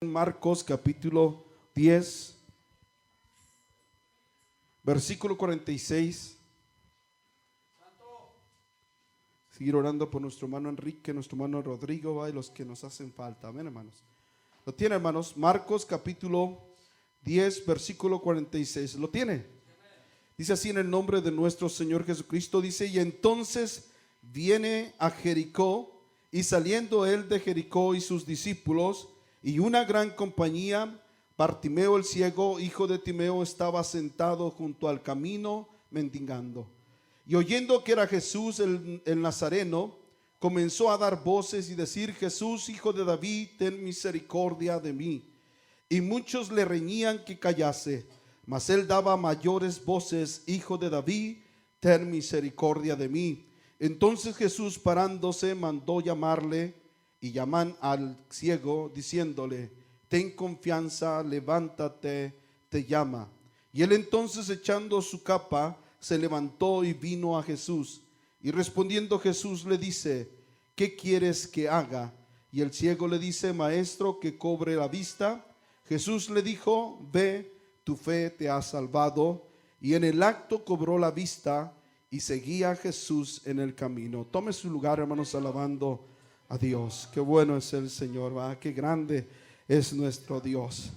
Marcos capítulo 10, versículo 46. Seguir orando por nuestro hermano Enrique, nuestro hermano Rodrigo, y los que nos hacen falta. Amén, hermanos. ¿Lo tiene, hermanos? Marcos capítulo 10, versículo 46. ¿Lo tiene? Dice así en el nombre de nuestro Señor Jesucristo. Dice: y entonces viene a Jericó, y saliendo él de Jericó y sus discípulos y una gran compañía, Bartimeo el ciego, hijo de Timeo, estaba sentado junto al camino mendigando. Y oyendo que era Jesús el Nazareno, comenzó a dar voces y decir: Jesús, hijo de David, ten misericordia de mí. Y muchos le reñían que callase, mas él daba mayores voces: Hijo de David, ten misericordia de mí. Entonces Jesús, parándose, mandó llamarle, y llaman al ciego, diciéndole: ten confianza, levántate, te llama. Y él entonces, echando su capa, se levantó y vino a Jesús. Y respondiendo Jesús le dice: ¿qué quieres que haga? Y el ciego le dice: Maestro, que cobre la vista. Jesús le dijo: ve, tu fe te ha salvado. Y en el acto cobró la vista y seguía a Jesús en el camino. Tome su lugar, hermanos, alabando a Dios. Qué bueno es el Señor, ¿verdad? Qué grande es nuestro Dios.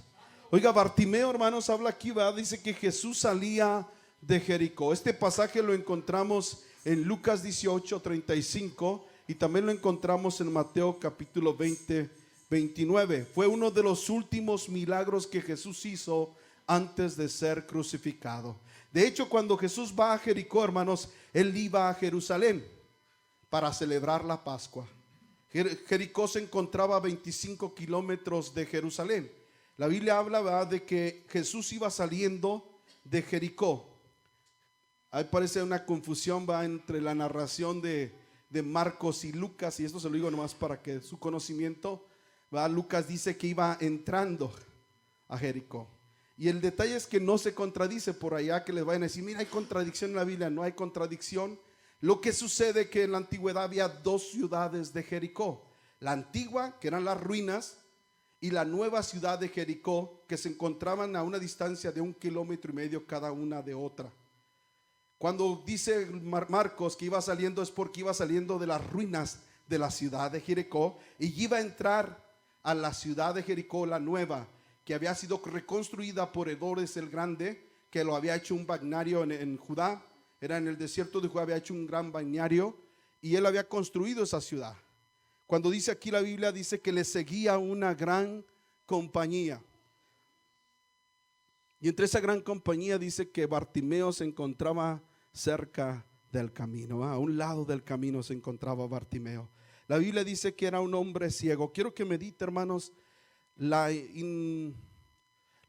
Oiga, Bartimeo, hermanos, habla aquí, ¿verdad? Dice que Jesús salía de Jericó. Este pasaje lo encontramos en Lucas 18:35 y también lo encontramos en Mateo capítulo 20:29. Fue uno de los últimos milagros que Jesús hizo antes de ser crucificado. De hecho, cuando Jesús va a Jericó, hermanos, él iba a Jerusalén para celebrar la Pascua. Jericó se encontraba a 25 kilómetros de Jerusalén. La Biblia habla, ¿verdad?, de que Jesús iba saliendo de Jericó. Ahí parece una confusión, va, entre la narración de Marcos y Lucas, y esto se lo digo nomás para que su conocimiento, ¿va? Lucas dice que iba entrando a Jericó. Y el detalle es que no se contradice por allá, que les vayan a decir: mira, hay contradicción en la Biblia. No hay contradicción. Lo que sucede es que en la antigüedad había dos ciudades de Jericó: la antigua, que eran las ruinas, y la nueva ciudad de Jericó, que se encontraban a una distancia de 1,5 kilómetros cada una de otra. Cuando dice Marcos que iba saliendo, es porque iba saliendo de las ruinas de la ciudad de Jericó y iba a entrar a la ciudad de Jericó, la nueva, que había sido reconstruida por Herodes el Grande, que lo había hecho un balneario en Judá. Era en el desierto de Judá, había hecho un gran balneario y él había construido esa ciudad. Cuando dice aquí la Biblia, dice que le seguía una gran compañía. Y entre esa gran compañía dice que Bartimeo se encontraba cerca del camino, a un lado del camino se encontraba Bartimeo. La Biblia dice que era un hombre ciego. Quiero que medite, hermanos, la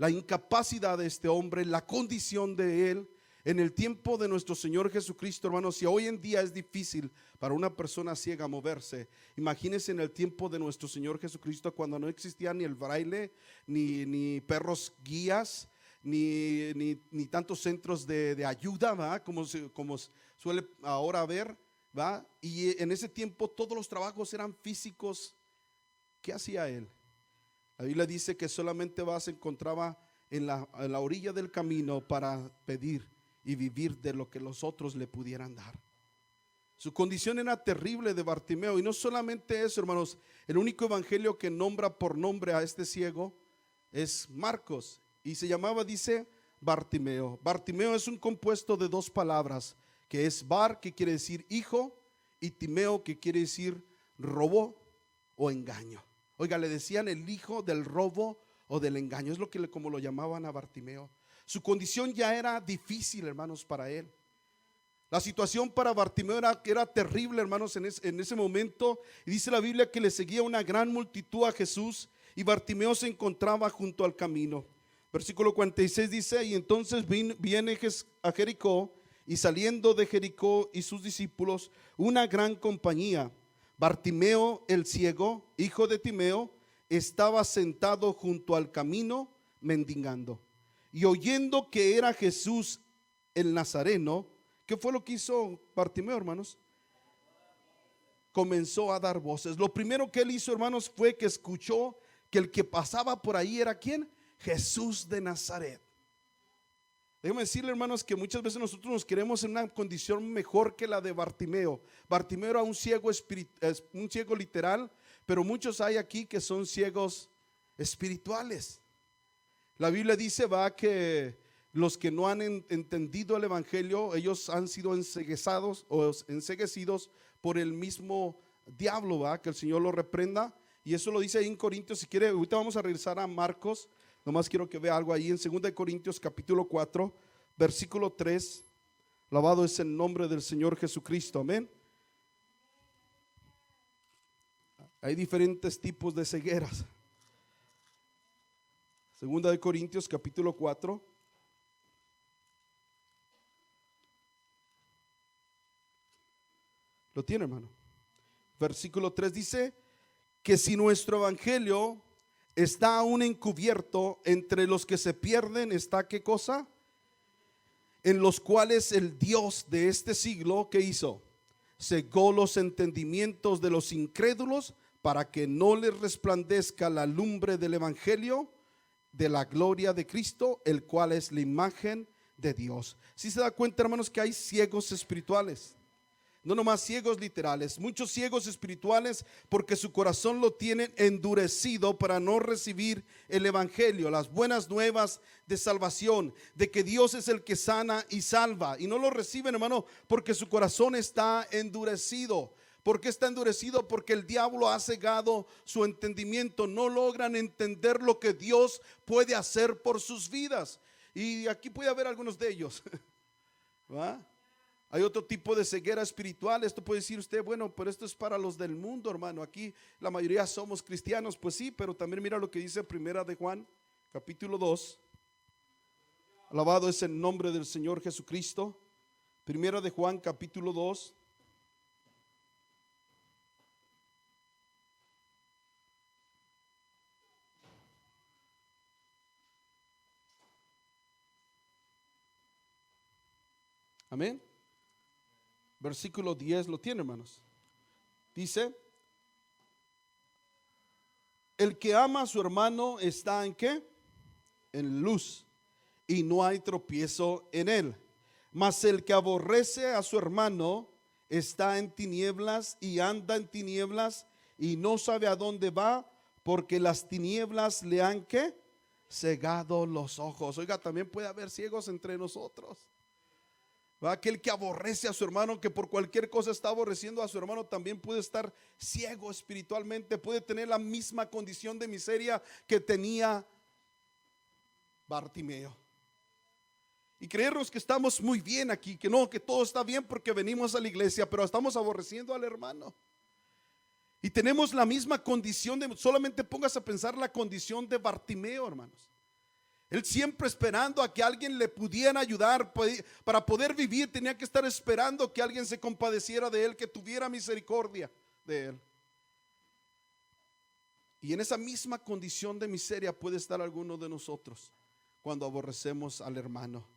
incapacidad de este hombre, la condición de él en el tiempo de nuestro Señor Jesucristo, hermanos. Si hoy en día es difícil para una persona ciega moverse, imagínense en el tiempo de nuestro Señor Jesucristo, cuando no existía ni el braille, ni perros guías, ni tantos centros de ayuda, ¿va?, como suele ahora haber, ¿va? Y en ese tiempo todos los trabajos eran físicos. ¿Qué hacía él? La Biblia dice que solamente se encontraba en la orilla del camino para pedir y vivir de lo que los otros le pudieran dar. Su condición era terrible de Bartimeo. Y no solamente eso, hermanos, el único evangelio que nombra por nombre a este ciego es Marcos, y se llamaba, dice, Bartimeo. Bartimeo es un compuesto de dos palabras, que es bar, que quiere decir hijo, y timeo, que quiere decir robo o engaño. Oiga, le decían el hijo del robo o del engaño. Es como lo llamaban a Bartimeo. Su condición ya era difícil, hermanos, para él. La situación para Bartimeo era terrible, hermanos, en ese momento. Y dice la Biblia que le seguía una gran multitud a Jesús, y Bartimeo se encontraba junto al camino. Versículo 46 dice: y entonces viene a Jericó, y saliendo de Jericó y sus discípulos una gran compañía, Bartimeo el ciego, hijo de Timeo, estaba sentado junto al camino mendigando. Y oyendo que era Jesús el Nazareno, ¿qué fue lo que hizo Bartimeo, hermanos? Comenzó a dar voces. Lo primero que él hizo, hermanos, fue que escuchó que el que pasaba por ahí era ¿quién? Jesús de Nazaret. Déjeme decirle, hermanos, que muchas veces nosotros nos queremos en una condición mejor que la de Bartimeo. Bartimeo era un ciego literal, pero muchos hay aquí que son ciegos espirituales. La Biblia dice, que los que no han entendido el evangelio, ellos han sido enceguecidos por el mismo diablo, que el Señor lo reprenda. Y eso lo dice ahí en Corintios. Si quiere, ahorita vamos a regresar a Marcos. Nomás quiero que vea algo ahí en 2 Corintios capítulo 4, versículo 3. Alabado es el nombre del Señor Jesucristo, amén. Hay diferentes tipos de cegueras. 2 Corintios capítulo 4. ¿Lo tiene, hermano? Versículo 3 dice que si nuestro evangelio está aún encubierto, entre los que se pierden está ¿qué cosa? En los cuales el Dios de este siglo, ¿qué hizo? Cegó los entendimientos de los incrédulos para que no les resplandezca la lumbre del evangelio de la gloria de Cristo, el cual es la imagen de Dios. Si se da cuenta, hermanos, que hay ciegos espirituales. No nomás ciegos literales, muchos ciegos espirituales porque su corazón lo tienen endurecido para no recibir el evangelio, las buenas nuevas de salvación, de que Dios es el que sana y salva, y no lo reciben, hermano, porque su corazón está endurecido. ¿Por qué está endurecido? Porque el diablo ha cegado su entendimiento, no logran entender lo que Dios puede hacer por sus vidas. Y aquí puede haber algunos de ellos, ¿va? Hay otro tipo de ceguera espiritual. Esto puede decir usted, bueno, pero esto es para los del mundo, hermano. Aquí la mayoría somos cristianos. Pues sí, pero también mira lo que dice Primera de Juan, capítulo 2. Alabado es el nombre del Señor Jesucristo. Primera de Juan, capítulo 2. Amén. Versículo 10, ¿lo tiene, hermanos? Dice, el que ama a su hermano está ¿en qué? En luz, y no hay tropiezo en él. Mas el que aborrece a su hermano está en tinieblas y anda en tinieblas y no sabe a dónde va, porque las tinieblas le han ¿qué? Cegado los ojos. Oiga, también puede haber ciegos entre nosotros. Aquel que aborrece a su hermano, que por cualquier cosa está aborreciendo a su hermano, también puede estar ciego espiritualmente, puede tener la misma condición de miseria que tenía Bartimeo. Y creernos que estamos muy bien aquí, que no, que todo está bien porque venimos a la iglesia, pero estamos aborreciendo al hermano. Y tenemos la misma condición solamente pongas a pensar la condición de Bartimeo, hermanos. Él siempre esperando a que alguien le pudiera ayudar. Para poder vivir tenía que estar esperando que alguien se compadeciera de él, que tuviera misericordia de él. Y en esa misma condición de miseria puede estar alguno de nosotros cuando aborrecemos al hermano.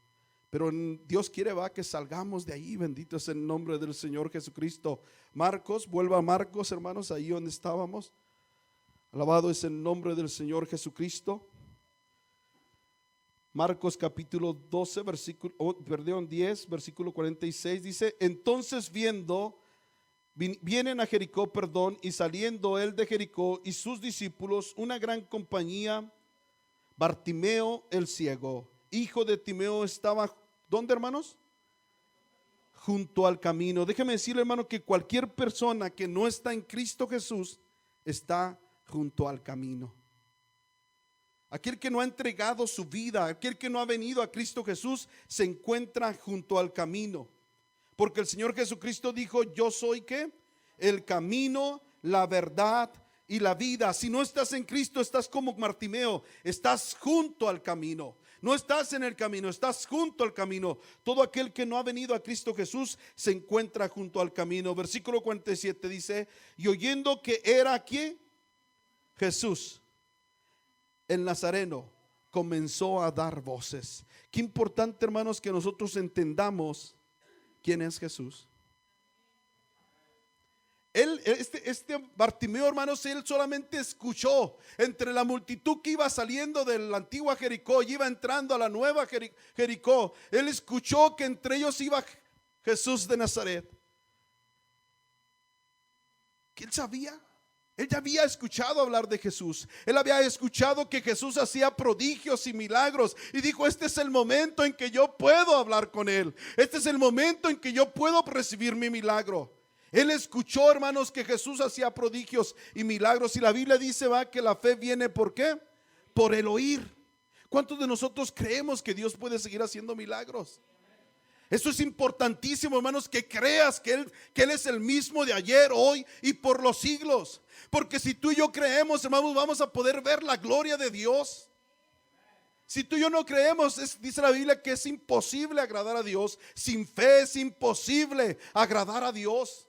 Pero Dios quiere que salgamos de ahí. Bendito es el nombre del Señor Jesucristo. Marcos, vuelva a Marcos, hermanos, ahí donde estábamos. Alabado es el nombre del Señor Jesucristo. Marcos capítulo 10, versículo 46 dice, entonces vienen a Jericó, y saliendo él de Jericó y sus discípulos, una gran compañía, Bartimeo el ciego, hijo de Timeo, estaba, ¿dónde, hermanos? Junto al camino. Déjeme decirle, hermano, que cualquier persona que no está en Cristo Jesús está junto al camino. Aquel que no ha entregado su vida, aquel que no ha venido a Cristo Jesús, se encuentra junto al camino. Porque el Señor Jesucristo dijo, yo soy ¿qué? El camino, la verdad y la vida. Si no estás en Cristo, estás como Bartimeo, estás junto al camino. No estás en el camino, estás junto al camino. Todo aquel que no ha venido a Cristo Jesús se encuentra junto al camino. Versículo 47 dice, y oyendo que era aquí Jesús, el Nazareno, comenzó a dar voces. Qué importante, hermanos, que nosotros entendamos quién es Jesús. Este Bartimeo, hermanos, él solamente escuchó entre la multitud que iba saliendo de la antigua Jericó y iba entrando a la nueva Jericó. Él escuchó que entre ellos iba Jesús de Nazaret. ¿Qué él sabía? Él ya había escuchado hablar de Jesús. Él había escuchado que Jesús hacía prodigios y milagros. Y dijo, este es el momento en que yo puedo hablar con Él. Este es el momento en que yo puedo recibir mi milagro. Él escuchó, hermanos, que Jesús hacía prodigios y milagros. Y la Biblia dice, que la fe viene, ¿por qué? Por el oír. ¿Cuántos de nosotros creemos que Dios puede seguir haciendo milagros? Eso es importantísimo, hermanos, que creas que Él es el mismo de ayer, hoy y por los siglos. Porque si tú y yo creemos, hermanos, vamos a poder ver la gloria de Dios. Si tú y yo no creemos, dice la Biblia que es imposible agradar a Dios. Sin fe es imposible agradar a Dios.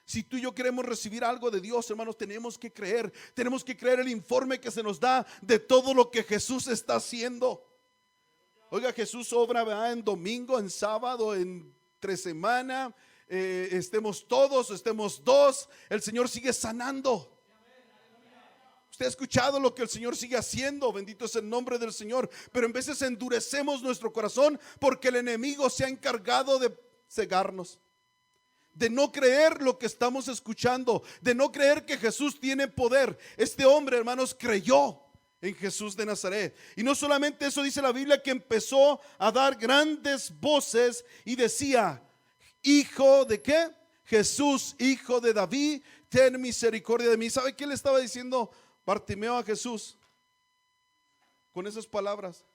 Si tú y yo queremos recibir algo de Dios, hermanos, tenemos que creer el informe que se nos da de todo lo que Jesús está haciendo. Oiga, Jesús obra en domingo, en sábado, entre semana, estemos todos, estemos dos, el Señor sigue sanando. Usted ha escuchado lo que el Señor sigue haciendo, bendito es el nombre del Señor, pero en veces endurecemos nuestro corazón porque el enemigo se ha encargado de cegarnos, de no creer lo que estamos escuchando, de no creer que Jesús tiene poder. Este hombre, hermanos, creyó en Jesús de Nazaret. Y no solamente eso, dice la Biblia que empezó a dar grandes voces y decía, hijo de ¿qué? Jesús, hijo de David, ten misericordia de mí. ¿Sabe qué le estaba diciendo Bartimeo a Jesús con esas palabras?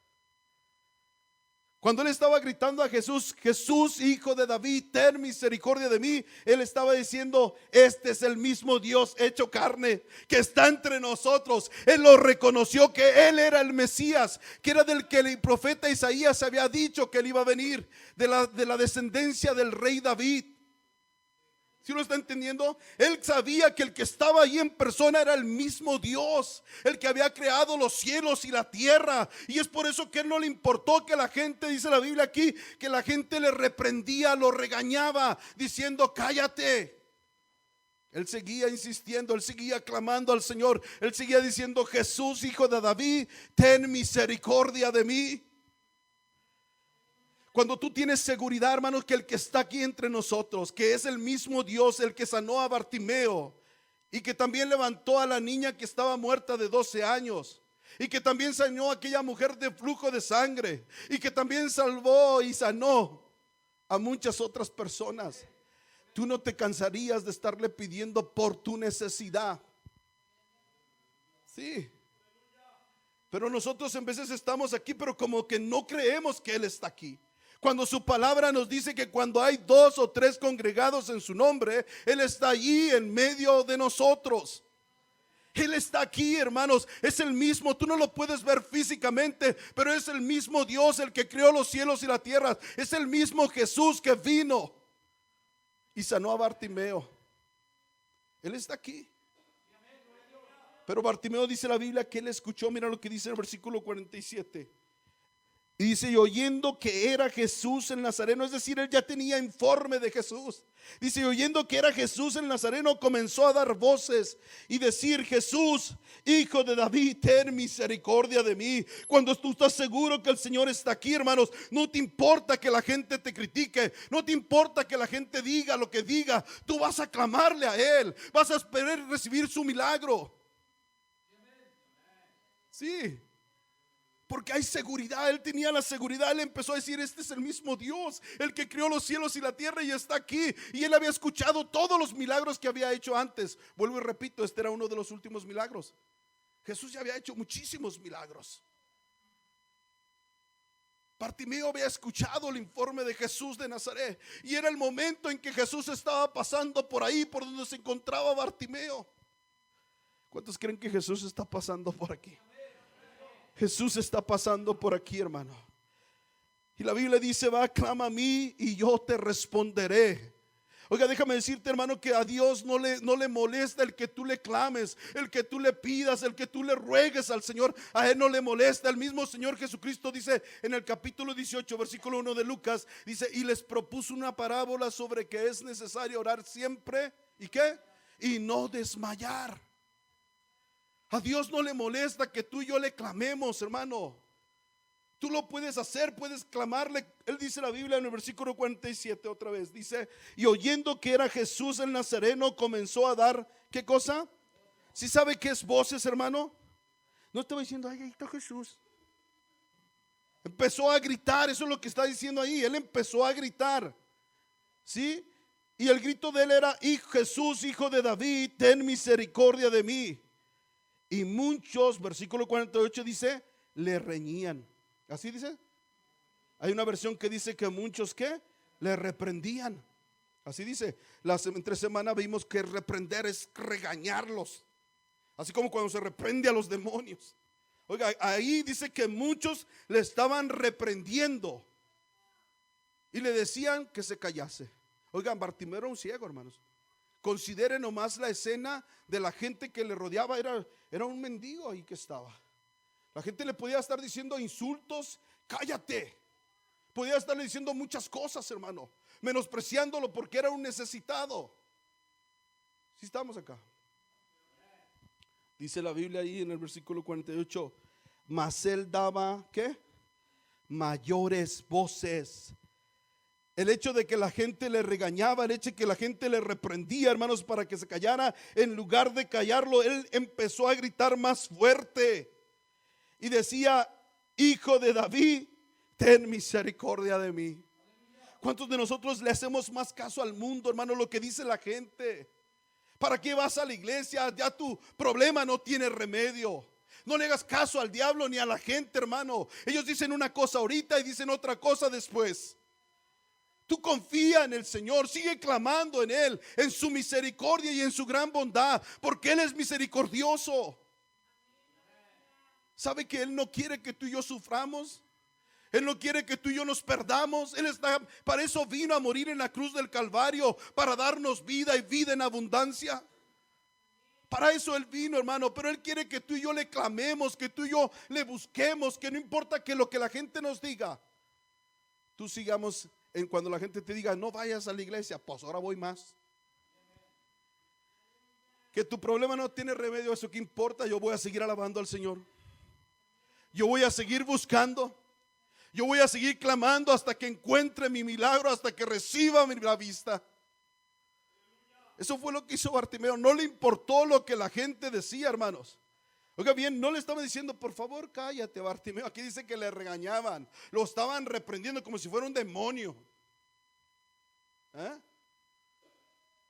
Cuando él estaba gritando a Jesús, Jesús, hijo de David, ten misericordia de mí, él estaba diciendo, este es el mismo Dios hecho carne que está entre nosotros. Él lo reconoció que él era el Mesías, que era del que el profeta Isaías había dicho que él iba a venir, de la descendencia del rey David. ¿Sí lo está entendiendo? Él sabía que el que estaba ahí en persona era el mismo Dios, el que había creado los cielos y la tierra. Y es por eso que él no le importó que la gente, dice la Biblia aquí, que la gente le reprendía, lo regañaba, diciendo cállate. Él seguía insistiendo, él seguía clamando al Señor, él seguía diciendo, Jesús, hijo de David, ten misericordia de mí. Cuando tú tienes seguridad, hermanos, que el que está aquí entre nosotros, que es el mismo Dios, el que sanó a Bartimeo y que también levantó a la niña que estaba muerta de 12 años y que también sanó a aquella mujer de flujo de sangre y que también salvó y sanó a muchas otras personas, tú no te cansarías de estarle pidiendo por tu necesidad. Sí. Pero nosotros en veces estamos aquí, pero como que no creemos que Él está aquí. Cuando su palabra nos dice que cuando hay 2 o 3 congregados en su nombre, Él está allí en medio de nosotros. Él está aquí, hermanos, es el mismo. Tú no lo puedes ver físicamente, pero es el mismo Dios el que creó los cielos y la tierra. Es el mismo Jesús que vino y sanó a Bartimeo. Él está aquí. Pero Bartimeo, dice la Biblia, que él escuchó. Mira lo que dice en el versículo 47. Y dice, y oyendo que era Jesús el Nazareno, es decir, él ya tenía informe de Jesús. Dice, y oyendo que era Jesús el Nazareno, comenzó a dar voces y decir, Jesús, hijo de David, ten misericordia de mí. Cuando tú estás seguro que el Señor está aquí, hermanos, no te importa que la gente te critique, no te importa que la gente diga lo que diga, tú vas a clamarle a Él, vas a esperar recibir su milagro. Sí. Porque hay seguridad, él tenía la seguridad, él empezó a decir, este es el mismo Dios, el que creó los cielos y la tierra y está aquí. Y él había escuchado todos los milagros que había hecho antes. Vuelvo y repito, este era uno de los últimos milagros. Jesús ya había hecho muchísimos milagros. Bartimeo había escuchado el informe de Jesús de Nazaret y era el momento en que Jesús estaba pasando por ahí, por donde se encontraba Bartimeo. ¿Cuántos creen que Jesús está pasando por aquí? Jesús está pasando por aquí, hermano. Y la Biblia dice, clama a mí y yo te responderé. Oiga, déjame decirte, hermano, que a Dios no le molesta el que tú le clames, el que tú le pidas, el que tú le ruegues al Señor. A Él no le molesta. El mismo Señor Jesucristo dice en el capítulo 18, versículo 1 de Lucas, dice, y les propuso una parábola sobre que es necesario orar siempre ¿Y qué? Y no desmayar. A Dios no le molesta que tú y yo le clamemos, hermano. Tú lo puedes hacer, puedes clamarle. Él dice la Biblia en el versículo 47 otra vez. Dice, y oyendo que era Jesús el Nazareno, comenzó a dar, ¿qué cosa? ¿Sí sabe qué es voces, hermano? No estaba diciendo, ay, ahí está Jesús. Empezó a gritar, eso es lo que está diciendo ahí. Él empezó a gritar, ¿sí? Y el grito de él era, Jesús, hijo de David, ten misericordia de mí. Y muchos, versículo 48 dice, le reñían. ¿Así dice? Hay una versión que dice que muchos, ¿qué? Le reprendían. Así dice. Entre semana vimos que reprender es regañarlos. Así como cuando se reprende a los demonios. Oiga, ahí dice que muchos le estaban reprendiendo y le decían que se callase. Oigan, Bartimeo era un ciego, hermanos. Considere nomás la escena de la gente que le rodeaba. Era un mendigo ahí que estaba. La gente le podía estar diciendo insultos, cállate. Podía estarle diciendo muchas cosas, hermano, menospreciándolo porque era un necesitado. Si estamos acá. Dice la Biblia ahí en el versículo 48, mas él daba, ¿qué? Mayores voces. El hecho de que la gente le regañaba, el hecho de que la gente le reprendía, hermanos, para que se callara, en lugar de callarlo, él empezó a gritar más fuerte y decía, hijo de David, ten misericordia de mí. ¿Cuántos de nosotros le hacemos más caso al mundo, hermano, lo que dice la gente? ¿Para qué vas a la iglesia? Ya tu problema no tiene remedio. No le hagas caso al diablo ni a la gente, hermano. Ellos dicen una cosa ahorita y dicen otra cosa después. Tú confía en el Señor, sigue clamando en Él, en su misericordia y en su gran bondad, porque Él es misericordioso. ¿Sabe que Él no quiere que tú y yo suframos? Él no quiere que tú y yo nos perdamos. Para eso vino a morir en la cruz del Calvario, para darnos vida y vida en abundancia. Para eso Él vino, hermano. Pero Él quiere que tú y yo le clamemos, que tú y yo le busquemos, que no importa que lo que la gente nos diga, tú sigamos. Cuando la gente te diga no vayas a la iglesia, pues ahora voy más. Que tu problema no tiene remedio, eso que importa. Yo voy a seguir alabando al Señor. Yo voy a seguir buscando. Yo voy a seguir clamando hasta que encuentre mi milagro, hasta que reciba la vista. Eso fue lo que hizo Bartimeo. No le importó lo que la gente decía, hermanos. Oiga bien, no le estaba diciendo por favor cállate, Bartimeo. Aquí dice que le regañaban, lo estaban reprendiendo como si fuera un demonio.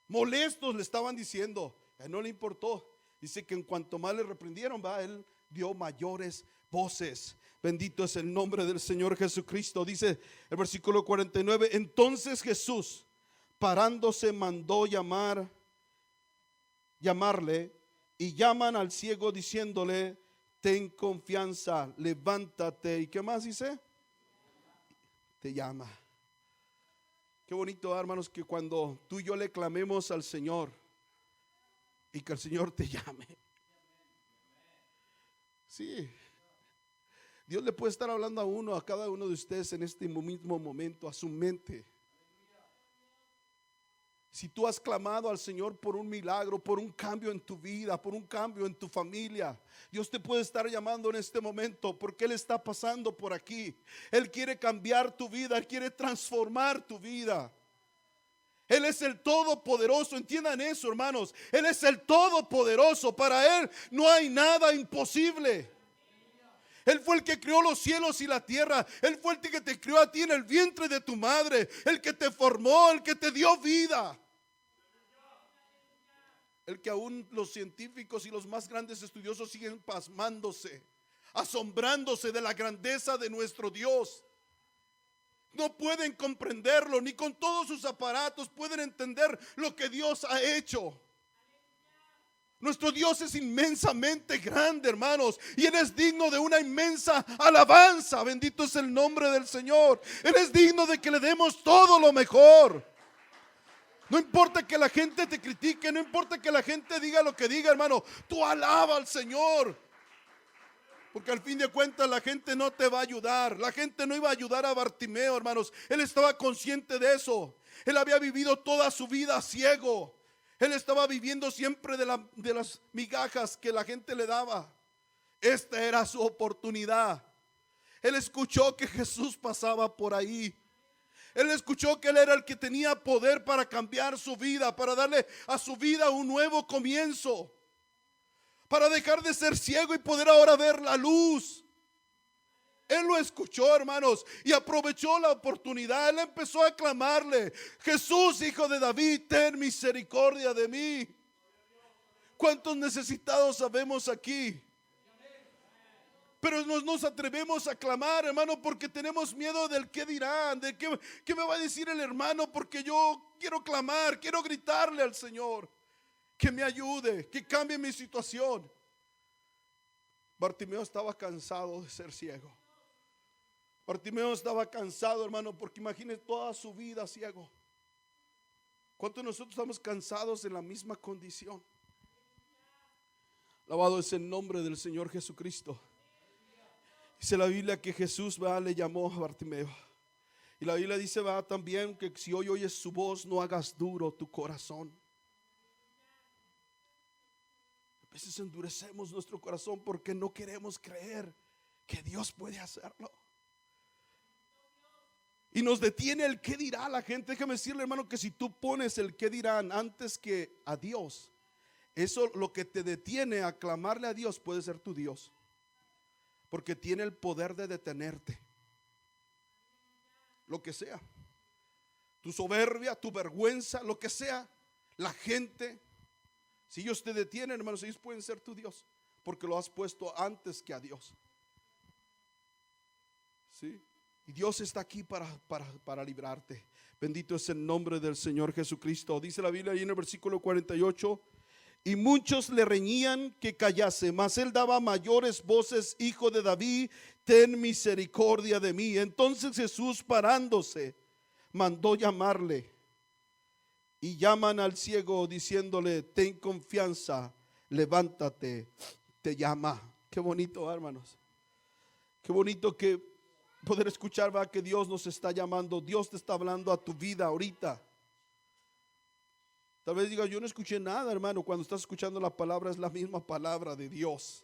Molestos le estaban diciendo. No le importó. Dice que en cuanto más le reprendieron, él dio mayores voces. Bendito es el nombre del Señor Jesucristo. Dice el versículo 49, entonces Jesús parándose mandó llamarle, y llaman al ciego diciéndole, ten confianza, levántate. ¿Y qué más dice? Te llama. Qué bonito, hermanos, que cuando tú y yo le clamemos al Señor y que el Señor te llame. Sí. Dios le puede estar hablando a cada uno de ustedes en este mismo momento, a su mente. Si tú has clamado al Señor por un milagro, por un cambio en tu vida, por un cambio en tu familia, Dios te puede estar llamando en este momento porque Él está pasando por aquí. Él quiere cambiar tu vida, Él quiere transformar tu vida. Él es el Todopoderoso, entiendan eso, hermanos. Él es el Todopoderoso, para Él no hay nada imposible. Él fue el que creó los cielos y la tierra. Él fue el que te crió a ti en el vientre de tu madre, el que te formó, el que te dio vida. El que aún los científicos y los más grandes estudiosos siguen pasmándose, asombrándose de la grandeza de nuestro Dios. No pueden comprenderlo, ni con todos sus aparatos pueden entender lo que Dios ha hecho. Nuestro Dios es inmensamente grande, hermanos, y Él es digno de una inmensa alabanza. Bendito es el nombre del Señor. Él es digno de que le demos todo lo mejor. No importa que la gente te critique, no importa que la gente diga lo que diga, hermano, tú alaba al Señor. Porque al fin de cuentas la gente no te va a ayudar. La gente no iba a ayudar a Bartimeo, hermanos. Él estaba consciente de eso. Él había vivido toda su vida ciego. Él estaba viviendo siempre de las migajas que la gente le daba. Esta era su oportunidad. Él escuchó que Jesús pasaba por ahí. Él escuchó que Él era el que tenía poder para cambiar su vida, para darle a su vida un nuevo comienzo, para dejar de ser ciego y poder ahora ver la luz. Él lo escuchó, hermanos, y aprovechó la oportunidad. Él empezó a clamarle: Jesús, hijo de David, ten misericordia de mí. ¿Cuántos necesitados sabemos aquí? Pero no nos atrevemos a clamar, hermano, porque tenemos miedo del qué dirán, de qué me va a decir el hermano, porque yo quiero clamar, quiero gritarle al Señor que me ayude, que cambie mi situación. Bartimeo estaba cansado de ser ciego. Bartimeo estaba cansado, hermano, porque imagínese toda su vida ciego. ¿Cuántos de nosotros estamos cansados en la misma condición? Alabado es el nombre del Señor Jesucristo. Dice la Biblia que Jesús le llamó a Bartimeo. Y la Biblia dice también que si hoy oyes su voz, no hagas duro tu corazón. A veces endurecemos nuestro corazón porque no queremos creer que Dios puede hacerlo. Y nos detiene el qué dirá la gente. Déjame decirle, hermano, que si tú pones el qué dirán antes que a Dios, eso lo que te detiene a clamarle a Dios puede ser tu Dios, porque tiene el poder de detenerte. Lo que sea, tu soberbia, tu vergüenza, lo que sea, la gente, si ellos te detienen, hermanos, ellos pueden ser tu Dios, porque lo has puesto antes que a Dios. ¿Sí? Y Dios está aquí para librarte. Bendito es el nombre del Señor Jesucristo. Dice la Biblia ahí en el versículo 48: y muchos le reñían que callase, mas él daba mayores voces: Hijo de David, ten misericordia de mí. Entonces Jesús, parándose, mandó llamarle. Y llaman al ciego diciéndole: ten confianza, levántate, te llama. Qué bonito, hermanos. Qué bonito que poder escuchar que Dios nos está llamando. Dios te está hablando a tu vida ahorita. Tal vez digas: yo no escuché nada, hermano. Cuando estás escuchando la palabra, es la misma palabra de Dios.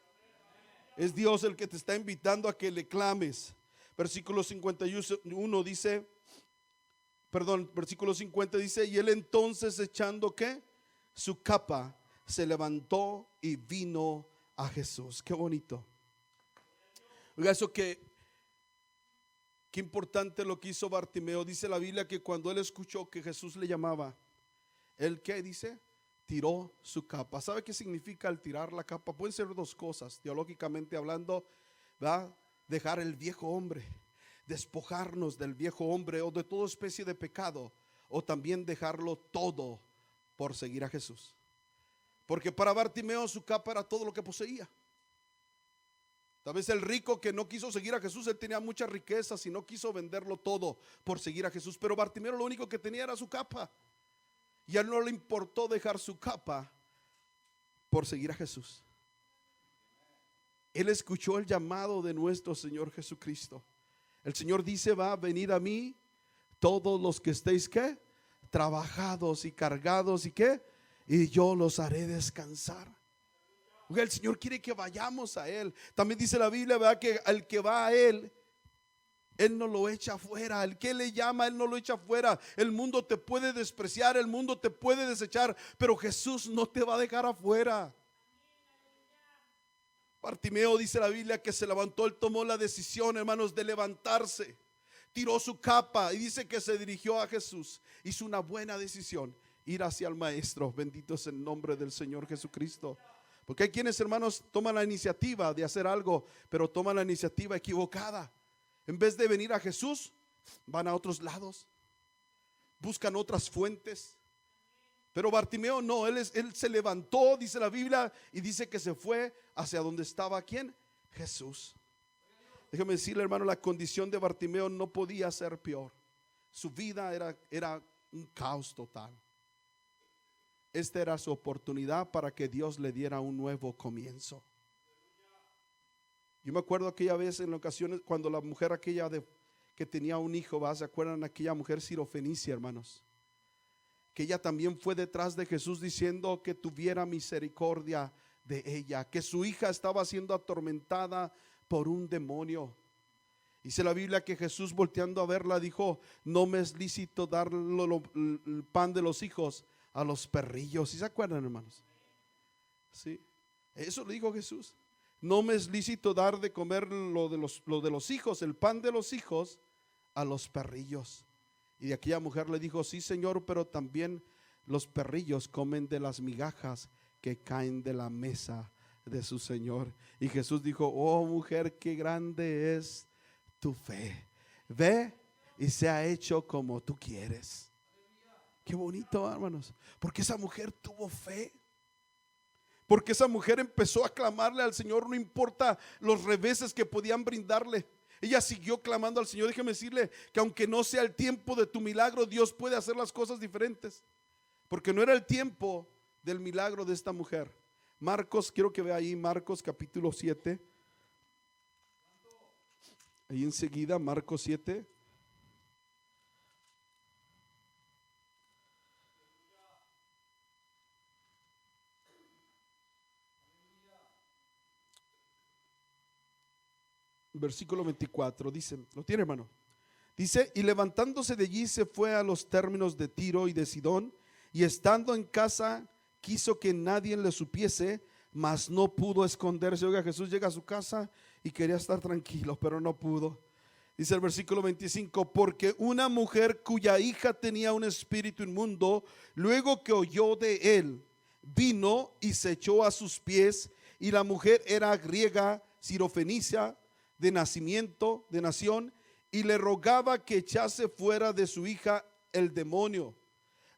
Es Dios el que te está invitando a que le clames. Versículo 51 dice, versículo 50 dice: y él entonces, echando ¿qué? Su capa, se levantó y vino a Jesús. Qué bonito. Oiga, eso qué importante lo que hizo Bartimeo. Dice la Biblia que cuando él escuchó que Jesús le llamaba, él ¿qué dice? Tiró su capa. ¿Sabe qué significa el tirar la capa? Pueden ser dos cosas, teológicamente hablando, ¿verdad? Dejar el viejo hombre, despojarnos del viejo hombre o de toda especie de pecado, o también dejarlo todo por seguir a Jesús. Porque para Bartimeo su capa era todo lo que poseía. Tal vez el rico que no quiso seguir a Jesús, él tenía muchas riquezas y no quiso venderlo todo por seguir a Jesús. Pero Bartimeo lo único que tenía era su capa. Y a él no le importó dejar su capa por seguir a Jesús. Él escuchó el llamado de nuestro Señor Jesucristo. El Señor dice: venid a mí todos los que estéis ¿qué? Trabajados y cargados y ¿qué? Y yo los haré descansar. El Señor quiere que vayamos a Él. También dice la Biblia, ¿verdad?, que al que va a Él, Él no lo echa afuera. El que le llama, Él no lo echa afuera. El mundo te puede despreciar, el mundo te puede desechar, pero Jesús no te va a dejar afuera. Bartimeo, dice la Biblia, que se levantó. Él tomó la decisión, hermanos, de levantarse. Tiró su capa y dice que se dirigió a Jesús. Hizo una buena decisión, ir hacia el Maestro. Bendito es el nombre del Señor Jesucristo. Porque hay quienes, hermanos, toman la iniciativa de hacer algo, pero toman la iniciativa equivocada. En vez de venir a Jesús, van a otros lados, buscan otras fuentes. Pero Bartimeo no, él se levantó, dice la Biblia, y dice que se fue hacia donde estaba ¿quién? Jesús. Déjame decirle, hermano, la condición de Bartimeo no podía ser peor. Su vida era un caos total. Esta era su oportunidad para que Dios le diera un nuevo comienzo. Yo me acuerdo aquella vez, en ocasiones, cuando la mujer aquella que tenía un hijo, ¿se acuerdan? Aquella mujer sirofenicia, hermanos, que ella también fue detrás de Jesús diciendo que tuviera misericordia de ella, que su hija estaba siendo atormentada por un demonio. Dice la Biblia que Jesús, volteando a verla, dijo: no me es lícito dar el pan de los hijos a los perrillos. ¿Sí se acuerdan, hermanos? Sí, eso le dijo Jesús. No me es lícito dar de comer lo de los hijos, el pan de los hijos, a los perrillos. Y aquella mujer le dijo: sí, Señor, pero también los perrillos comen de las migajas que caen de la mesa de su Señor. Y Jesús dijo: oh mujer, qué grande es tu fe. Ve y se ha hecho como tú quieres. Qué bonito, hermanos, porque esa mujer tuvo fe. Porque esa mujer empezó a clamarle al Señor, no importa los reveses que podían brindarle. Ella siguió clamando al Señor. Déjeme decirle que aunque no sea el tiempo de tu milagro, Dios puede hacer las cosas diferentes. Porque no era el tiempo del milagro de esta mujer. Marcos, quiero que vea ahí Marcos capítulo 7. Ahí enseguida, Marcos 7. Versículo 24, dice, ¿lo tiene, hermano? Dice: y levantándose de allí se fue a los términos de Tiro y de Sidón, y estando en casa quiso que nadie le supiese, mas no pudo esconderse. Oiga, Jesús llega a su casa y quería estar tranquilo, pero no pudo. Dice el versículo 25: porque una mujer cuya hija tenía un espíritu inmundo, luego que oyó de él, vino y se echó a sus pies. Y la mujer era griega, sirofenicia, de nacimiento, de nación, y le rogaba que echase fuera de su hija el demonio.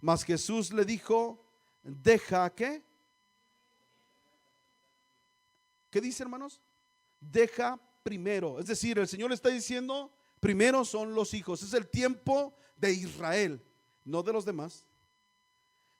Mas Jesús le dijo: deja que, ¿qué dice, hermanos? Deja primero. Es decir, el Señor está diciendo: primero son los hijos. Es el tiempo de Israel, no de los demás.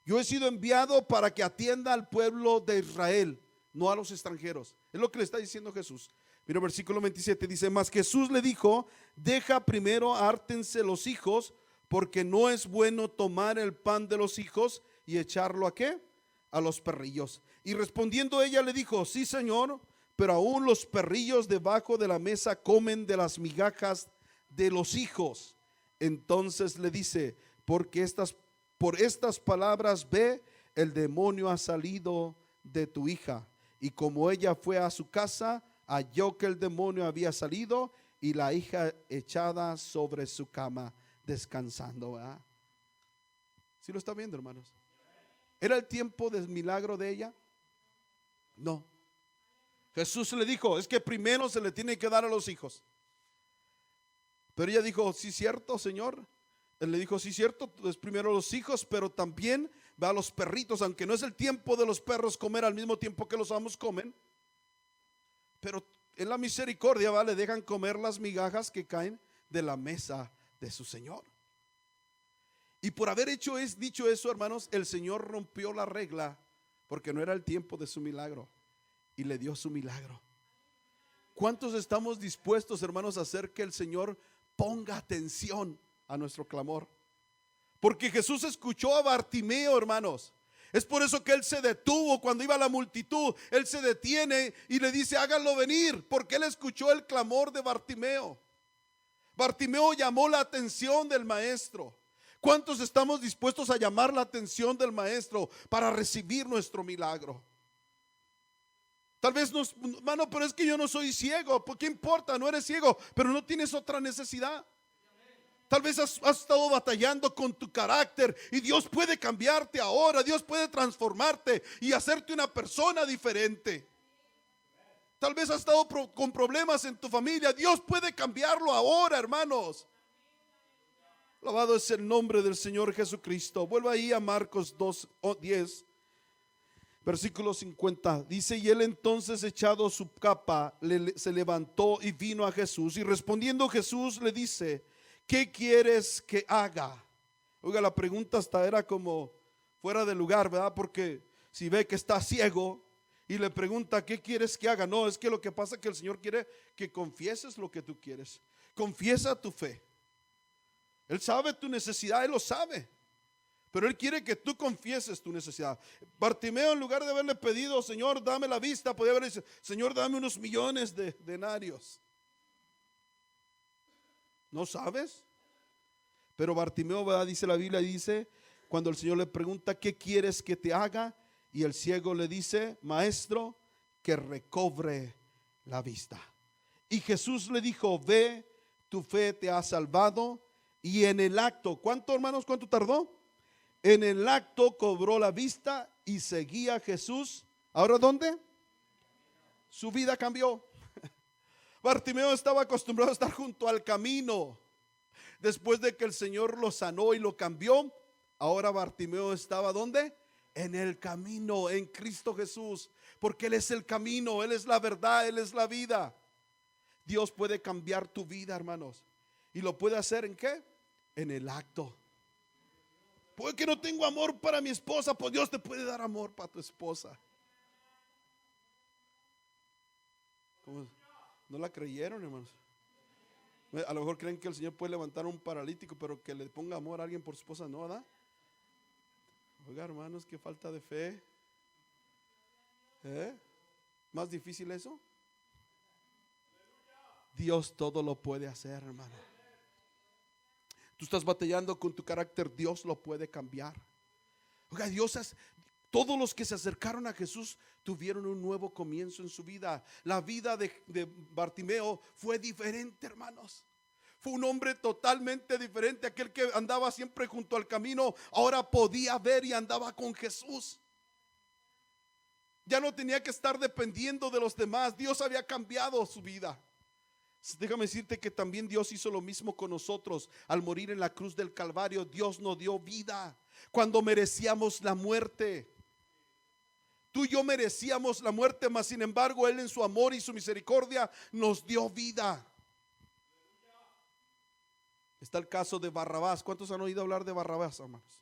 Yo he sido enviado para que atienda al pueblo de Israel, no a los extranjeros. Es lo que le está diciendo Jesús. Mira, versículo 27 dice: mas Jesús le dijo: deja primero hártense los hijos, porque no es bueno tomar el pan de los hijos y echarlo ¿a qué? A los perrillos. Y respondiendo ella le dijo: sí, Señor, pero aún los perrillos debajo de la mesa comen de las migajas de los hijos. Entonces le dice: por estas palabras ve, el demonio ha salido de tu hija. Y como ella fue a su casa, halló que el demonio había salido y la hija echada sobre su cama, descansando. ¿Verdad? ¿Sí lo está viendo, hermanos? ¿Era el tiempo del milagro de ella? No. Jesús le dijo: es que primero se le tiene que dar a los hijos. Pero ella dijo: sí, cierto, Señor. Él le dijo: sí, cierto, es primero los hijos, pero también va a los perritos, aunque no es el tiempo de los perros comer al mismo tiempo que los amos comen. Pero en la misericordia, ¿va? Le dejan comer las migajas que caen de la mesa de su Señor. Y por haber dicho eso, hermanos, el Señor rompió la regla, porque no era el tiempo de su milagro, y le dio su milagro. ¿Cuántos estamos dispuestos, hermanos, a hacer que el Señor ponga atención a nuestro clamor? Porque Jesús escuchó a Bartimeo, hermanos. Es por eso que él se detuvo cuando iba la multitud. Él se detiene y le dice: háganlo venir, porque él escuchó el clamor de Bartimeo. Bartimeo llamó la atención del maestro. ¿Cuántos estamos dispuestos a llamar la atención del maestro para recibir nuestro milagro? Tal vez hermano, pero es que yo no soy ciego. ¿Por qué importa? No eres ciego, pero no tienes otra necesidad. Tal vez has estado batallando con tu carácter y Dios puede cambiarte ahora. Dios puede transformarte y hacerte una persona diferente. Tal vez has estado con problemas en tu familia. Dios puede cambiarlo ahora, hermanos. Alabado es el nombre del Señor Jesucristo. Vuelva ahí a Marcos 2:10, versículo 50. Dice: y él entonces, echado su capa, se levantó y vino a Jesús. Y respondiendo Jesús le dice: ¿qué quieres que haga? Oiga, la pregunta hasta era como fuera de lugar, ¿verdad? Porque si ve que está ciego y le pregunta: ¿qué quieres que haga? No, es que lo que pasa es que el Señor quiere que confieses lo que tú quieres. Confiesa tu fe. Él sabe tu necesidad, Él lo sabe. Pero Él quiere que tú confieses tu necesidad. Bartimeo, en lugar de haberle pedido, Señor, dame la vista, podía haberle dicho, Señor, dame unos millones de denarios. ¿No sabes? Pero Bartimeo, ¿verdad? Dice la Biblia, dice, cuando el Señor le pregunta, ¿qué quieres que te haga? Y el ciego le dice, Maestro, que recobre la vista. Y Jesús le dijo, ve, tu fe te ha salvado. Y en el acto, ¿cuánto, hermanos? ¿Cuánto tardó? En el acto cobró la vista y seguía a Jesús. ¿Ahora dónde? Su vida cambió. Bartimeo estaba acostumbrado a estar junto al camino. Después de que el Señor lo sanó y lo cambió, ahora Bartimeo estaba ¿dónde? En el camino, en Cristo Jesús, porque Él es el camino, Él es la verdad, Él es la vida. Dios puede cambiar tu vida, hermanos. ¿Y lo puede hacer en qué? En el acto. Puede que no tengo amor para mi esposa, pues Dios te puede dar amor para tu esposa. ¿Cómo? ¿No la creyeron, hermanos? A lo mejor creen que el Señor puede levantar a un paralítico, pero que le ponga amor a alguien por su esposa, no, ¿verdad? Oiga, hermanos, qué falta de fe. ¿Más difícil eso? Dios todo lo puede hacer, hermano. Tú estás batallando con tu carácter, Dios lo puede cambiar. Oiga, todos los que se acercaron a Jesús tuvieron un nuevo comienzo en su vida. La vida de Bartimeo fue diferente, hermanos. Fue un hombre totalmente diferente. Aquel que andaba siempre junto al camino, ahora podía ver y andaba con Jesús. Ya no tenía que estar dependiendo de los demás. Dios había cambiado su vida. Déjame decirte que también Dios hizo lo mismo con nosotros. Al morir en la cruz del Calvario, Dios nos dio vida cuando merecíamos la muerte. Tú y yo merecíamos la muerte, mas sin embargo Él en su amor y su misericordia nos dio vida. Está el caso de Barrabás. ¿Cuántos han oído hablar de Barrabás, hermanos?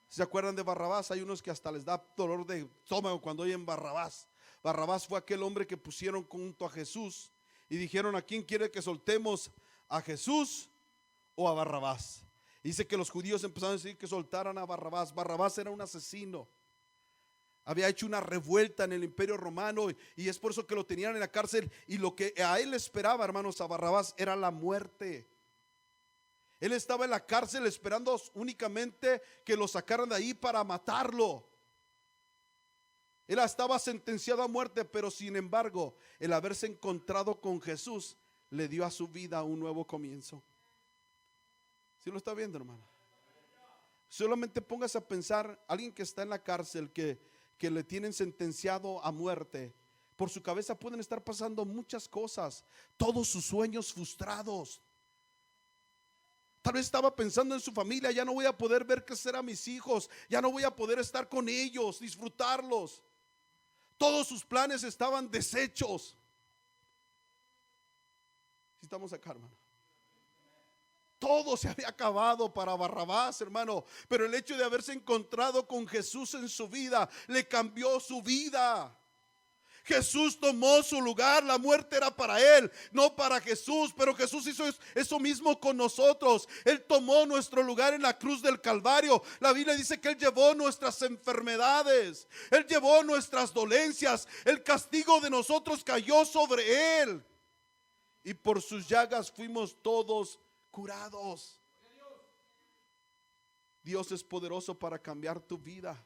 ¿Se acuerdan de Barrabás? Hay unos que hasta les da dolor de estómago cuando oyen Barrabás. Barrabás fue aquel hombre que pusieron junto a Jesús y dijeron, ¿a quién quiere que soltemos? ¿A Jesús o a Barrabás? Dice que los judíos empezaron a decir que soltaran a Barrabás. Barrabás era un asesino. Había hecho una revuelta en el Imperio Romano y es por eso que lo tenían en la cárcel. Y lo que a él esperaba, hermanos, a Barrabás era la muerte. Él estaba en la cárcel esperando únicamente que lo sacaran de ahí para matarlo. Él estaba sentenciado a muerte, pero sin embargo, el haberse encontrado con Jesús le dio a su vida un nuevo comienzo. ¿Sí lo está viendo, hermano? Solamente póngase a pensar, alguien que está en la cárcel, que le tienen sentenciado a muerte, por su cabeza pueden estar pasando muchas cosas, todos sus sueños frustrados. Tal vez estaba pensando en su familia, ya no voy a poder ver crecer a mis hijos, ya no voy a poder estar con ellos, disfrutarlos. Todos sus planes estaban deshechos. Si estamos acá, hermano. Todo se había acabado para Barrabás, hermano. Pero el hecho de haberse encontrado con Jesús en su vida le cambió su vida. Jesús tomó su lugar, la muerte era para él, no para Jesús, pero Jesús hizo eso mismo con nosotros. Él tomó nuestro lugar en la cruz del Calvario. La Biblia dice que Él llevó nuestras enfermedades, Él llevó nuestras dolencias, el castigo de nosotros cayó sobre Él y por sus llagas fuimos todos curados. Dios es poderoso para cambiar tu vida,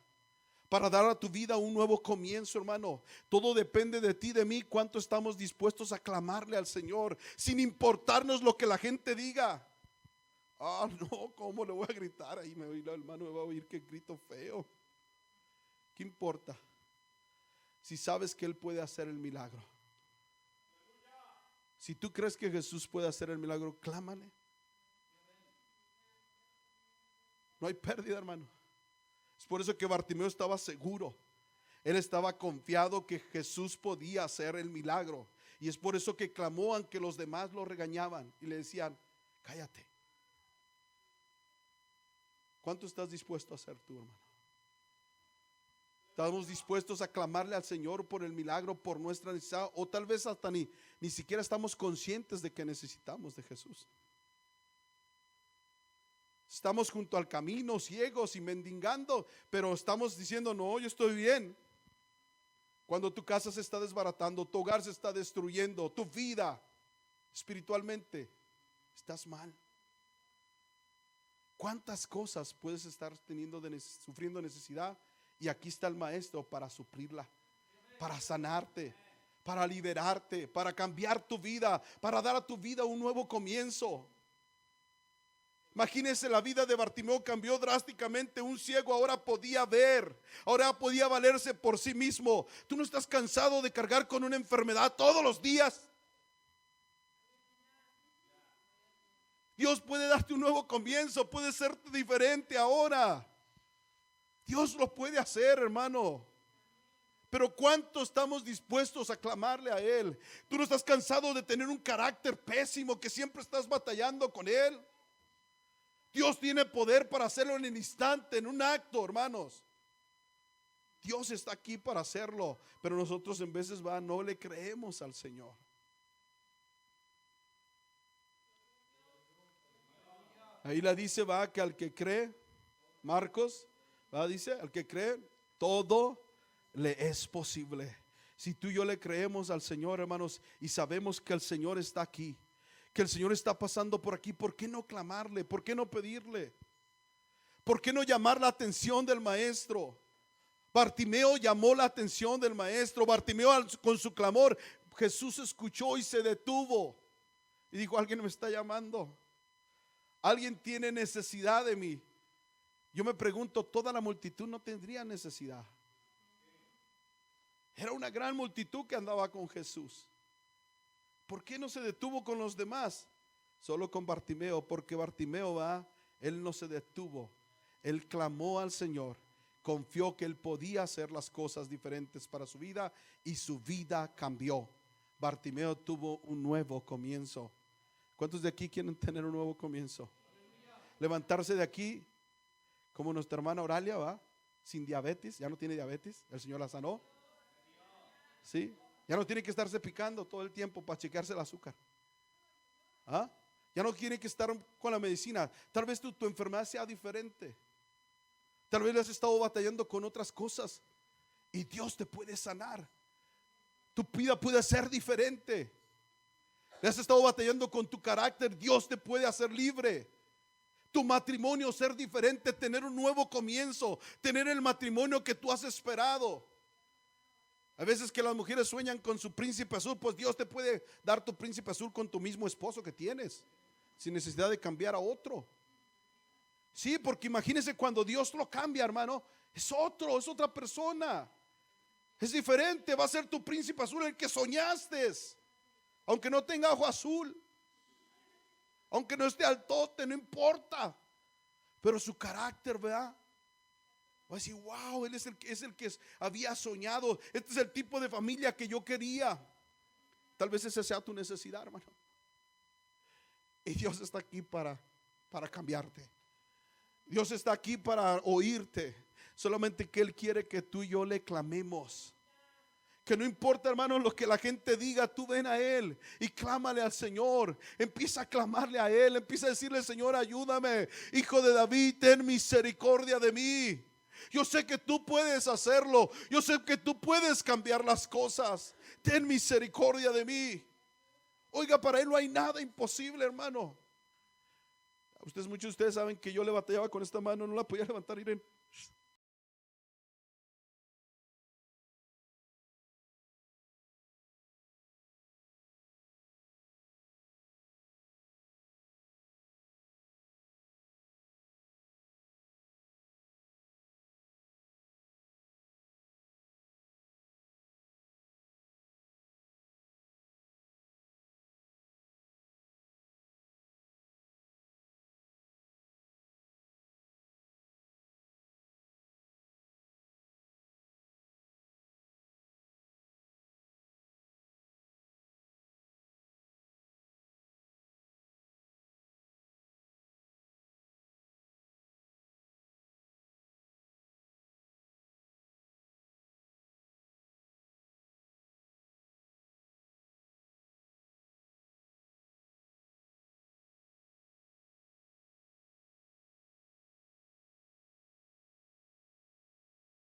para dar a tu vida un nuevo comienzo, hermano. Todo depende de ti, de mí, cuánto estamos dispuestos a clamarle al Señor, sin importarnos lo que la gente diga. Ah, no, ¿cómo le voy a gritar? Ahí me oí, la hermano me va a oír que grito feo. ¿Qué importa? Si sabes que Él puede hacer el milagro. Si tú crees que Jesús puede hacer el milagro, clámale. No hay pérdida, hermano. Es por eso que Bartimeo estaba seguro. Él estaba confiado que Jesús podía hacer el milagro. Y es por eso que clamó aunque los demás lo regañaban y le decían, cállate. ¿Cuánto estás dispuesto a hacer tú, hermano? ¿Estamos dispuestos a clamarle al Señor por el milagro, por nuestra necesidad? O tal vez hasta ni siquiera estamos conscientes de que necesitamos de Jesús. Estamos junto al camino, ciegos y mendigando, pero estamos diciendo, no, yo estoy bien. Cuando tu casa se está desbaratando, tu hogar se está destruyendo, tu vida espiritualmente, estás mal. ¿Cuántas cosas puedes estar sufriendo necesidad? Y aquí está el maestro para suplirla, para sanarte, para liberarte, para cambiar tu vida, para dar a tu vida un nuevo comienzo. Imagínense, la vida de Bartimeo cambió drásticamente. Un ciego ahora podía ver, ahora podía valerse por sí mismo. Tú no estás cansado de cargar con una enfermedad todos los días. Dios puede darte un nuevo comienzo, puede ser diferente ahora. Dios lo puede hacer, hermano. Pero ¿cuánto estamos dispuestos a clamarle a Él? Tú no estás cansado de tener un carácter pésimo que siempre estás batallando con Él. Dios tiene poder para hacerlo en el instante, en un acto, hermanos. Dios está aquí para hacerlo, pero nosotros en veces no le creemos al Señor. Ahí la dice, que al que cree, Marcos, dice, al que cree, todo le es posible. Si tú y yo le creemos al Señor, hermanos, y sabemos que el Señor está aquí, que el Señor está pasando por aquí, ¿por qué no clamarle? ¿Por qué no pedirle? ¿Por qué no llamar la atención del maestro? Bartimeo llamó la atención del maestro. Bartimeo, con su clamor, Jesús escuchó y se detuvo y dijo, alguien me está llamando, alguien tiene necesidad de mí. Yo me pregunto, toda la multitud no tendría necesidad. Era una gran multitud que andaba con Jesús. ¿Por qué no se detuvo con los demás? Solo con Bartimeo, porque Bartimeo él no se detuvo. Él clamó al Señor, confió que Él podía hacer las cosas diferentes para su vida y su vida cambió. Bartimeo tuvo un nuevo comienzo. ¿Cuántos de aquí quieren tener un nuevo comienzo? Levantarse de aquí como nuestra hermana Oralia, sin diabetes, ya no tiene diabetes, el Señor la sanó. ¿Sí? Ya no tiene que estarse picando todo el tiempo para checarse el azúcar. Ya no tiene que estar con la medicina. Tal vez tu enfermedad sea diferente. Tal vez le has estado batallando con otras cosas y Dios te puede sanar. Tu vida puede ser diferente. Le has estado batallando con tu carácter, Dios te puede hacer libre. Tu matrimonio ser diferente, tener un nuevo comienzo, tener el matrimonio que tú has esperado. A veces que las mujeres sueñan con su príncipe azul, pues Dios te puede dar tu príncipe azul con tu mismo esposo que tienes, sin necesidad de cambiar a otro. Sí, porque imagínese cuando Dios lo cambia, hermano, es otra persona. Es diferente, va a ser tu príncipe azul, el que soñaste. Aunque no tenga ojo azul, aunque no esté altote, no importa. Pero su carácter, ¿verdad? Va a decir, wow, él es el que había soñado. Este es el tipo de familia que yo quería. Tal vez esa sea tu necesidad, hermano. Y Dios está aquí para cambiarte. Dios está aquí para oírte. Solamente que Él quiere que tú y yo le clamemos. Que no importa, hermano, lo que la gente diga, tú ven a Él y clámale al Señor. Empieza a clamarle a Él. Empieza a decirle, Señor, ayúdame. Hijo de David, ten misericordia de mí. Yo sé que tú puedes hacerlo. Yo sé que tú puedes cambiar las cosas. Ten misericordia de mí. Oiga, para Él no hay nada imposible, hermano. Muchos de ustedes saben que yo le batallaba con esta mano, no la podía levantar. Miren,